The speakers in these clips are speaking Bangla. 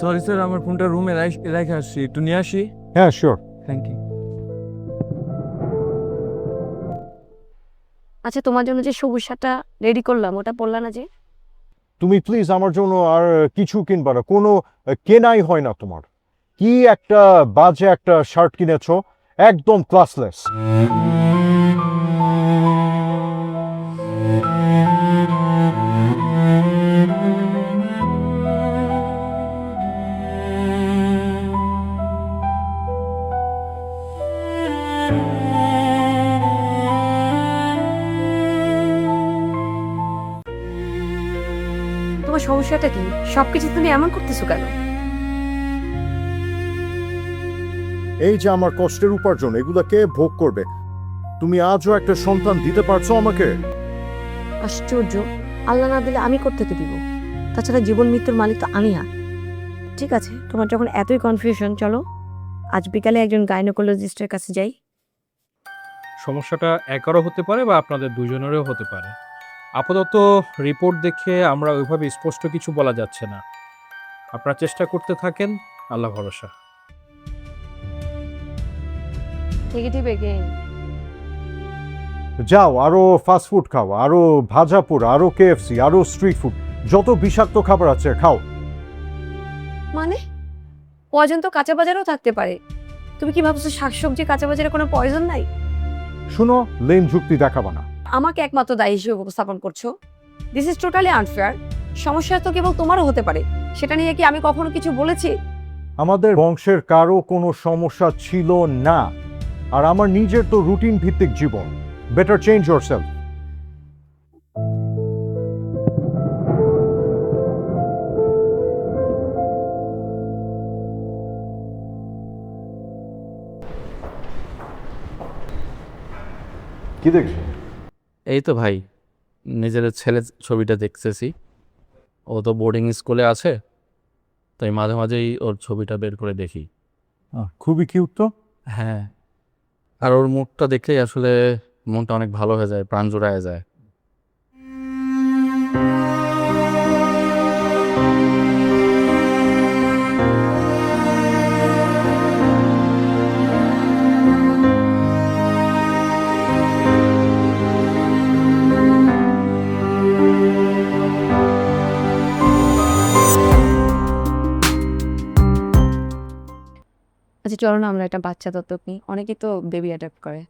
সরি স্যার, আমার ফোনটা রুমে রেখে আসছি, একটু নিয়ে আসি। হ্যাঁ শিওর। Thank you. আচ্ছা, তোমার জন্য যে সবুজ শার্টটা রেডি করলাম ওটা পরলা না যে? তুমি প্লিজ আমার জন্য আর কিছু কিনবা না, কোনো কেনাই হয় না তোমার। কি একটা বাজে একটা শার্ট কিনেছো, একদম ক্লাসলেস। তোমার সমস্যাটা কি? সবকিছু তুমি এমন করতেছো কেন? এই যে আমার কষ্টের উপার্জন, এগুলা কে ভোগ করবে? তুমি আজও একটা সন্তান দিতে পারছো আমাকে? আশ্চর্য, আল্লাহ না দিলে আমি কোত্থেকে দিব? তাছাড়া জীবন মৃত্যুর মালিক তো আমি না। ঠিক আছে, তোমার যখন এতই কনফিউশন, চলো আজ বিকালে একজন গাইনোকোলজিস্টের কাছে যাই। সমস্যাটা একারও হতে পারে বা আপনাদের দুজনেরও হতে পারে। আপাতত রিপোর্ট দেখে আমরা ওইভাবে স্পষ্ট কিছু বলা যাচ্ছে না। আপনারা চেষ্টা করতে থাকেন, আল্লাহ ভরসা। Negative again. যাও আরো ফাস্ট ফুড খাও, আরো ভাজাপুর, আরো কেএফসি, আরো স্ট্রিট ফুড, যত বিষাক্ত খাবার আছে খাও। মানে পয়জন তো কাঁচা বাজারেও থাকতে পারে। তুমি কি ভাবছো শাকসবজি কাঁচা বাজারে কোনো পয়জন নাই? শুনো, লেন যুক্তি দেখাবা না। আমাকে একমাত্র দায়ী হিসেবে উপস্থাপন করছো। This is totally unfair. সমস্যা তো কেবল তোমারও হতে পারে, সেটা নিয়ে কি আমি কখনো কিছু বলেছি? আমাদের বংশের কারো কোনো সমস্যা ছিল না, আর আমার নিজের তো রুটিন ভিত্তিক জীবন। Better change yourself. কি দেখছো? এই তো ভাই, নিজের ছেলের ছবিটা দেখতেছি। ও তো বোর্ডিং স্কুলে আছে, তাই মাঝে মাঝেই ওর ছবিটা বের করে দেখি। খুবই কিউট তো। হ্যাঁ, আর ওর মুখটা দেখলেই আসলে মনটা অনেক ভালো হয়ে যায়, প্রাণ জোড়ায় যায়। আচ্ছা চলো না আমরা একটা বাচ্চা দত্তক নিই, অনেকে তো বেবি অ্যাডাপ্ট করে।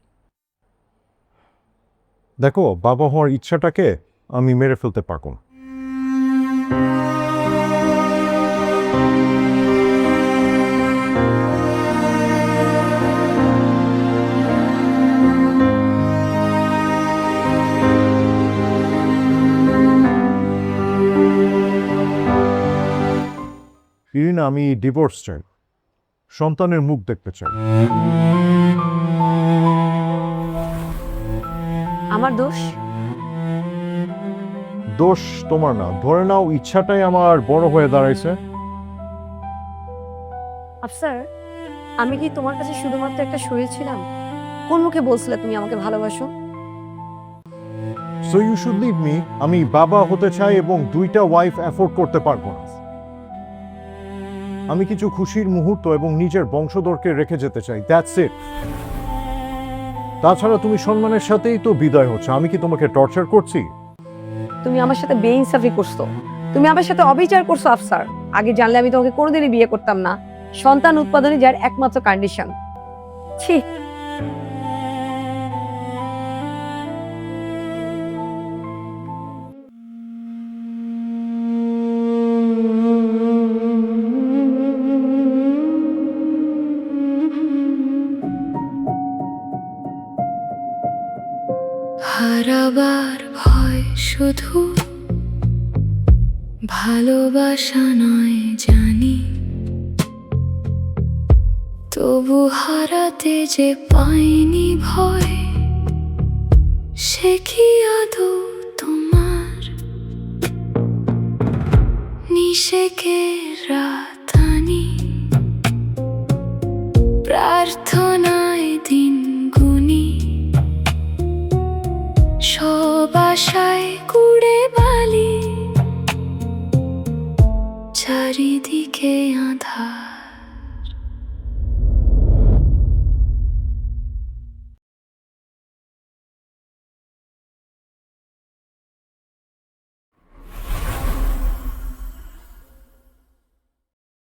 দেখো, বাবা হওয়ার ইচ্ছাটাকে আমি মেরে ফেলতে পারবো না। ইরিনা, আমি ডিভোর্স চাই, সন্তানের মুখ দেখতে চাই। আমার দোষ? দোষ তোমার না, ধরে নাও ইচ্ছাটাই আমার বড় হয়ে দাঁড়াইছে। আফসার, আমি কি তোমার কাছে শুধুমাত্র একটা শরীর ছিলাম? কোন মুখে বলছিলে তুমি আমাকে ভালোবাসো? So you should leave me. আমি বাবা হতে চাই এবং দুইটা ওয়াইফ অ্যাফোর্ড করতে পারবো না। আমি কিছু খুশির মুহূর্ত এবং নিজের বংশধরকে রেখে যেতে চাই, দ্যাটস ইট। তাছাড়া তুমি সম্মানের সাথেই তো বিদায় হচ্ছে, আমি কি তোমাকে টর্চার করছি? তুমি আমার সাথে বেইনসাফি করছো, তুমি আমার সাথে অবিচার করছো আফসার। আগে জানলে আমি তোমাকে কোনোদিনই বিয়ে করতাম না। সন্তান উৎপাদনই যার একমাত্র কন্ডিশন। ছি। হারাবার ভয় শুধু ভালোবাসা নয় জানি, তবু হারাতে যে পাইনি ভয়, সে কি আদৌ তোমার? নিষেকের রাতানি প্রার্থনায় দিন গুনি, সব আশায় কুড়ে বালি চারি চারিদিকে আঁধার।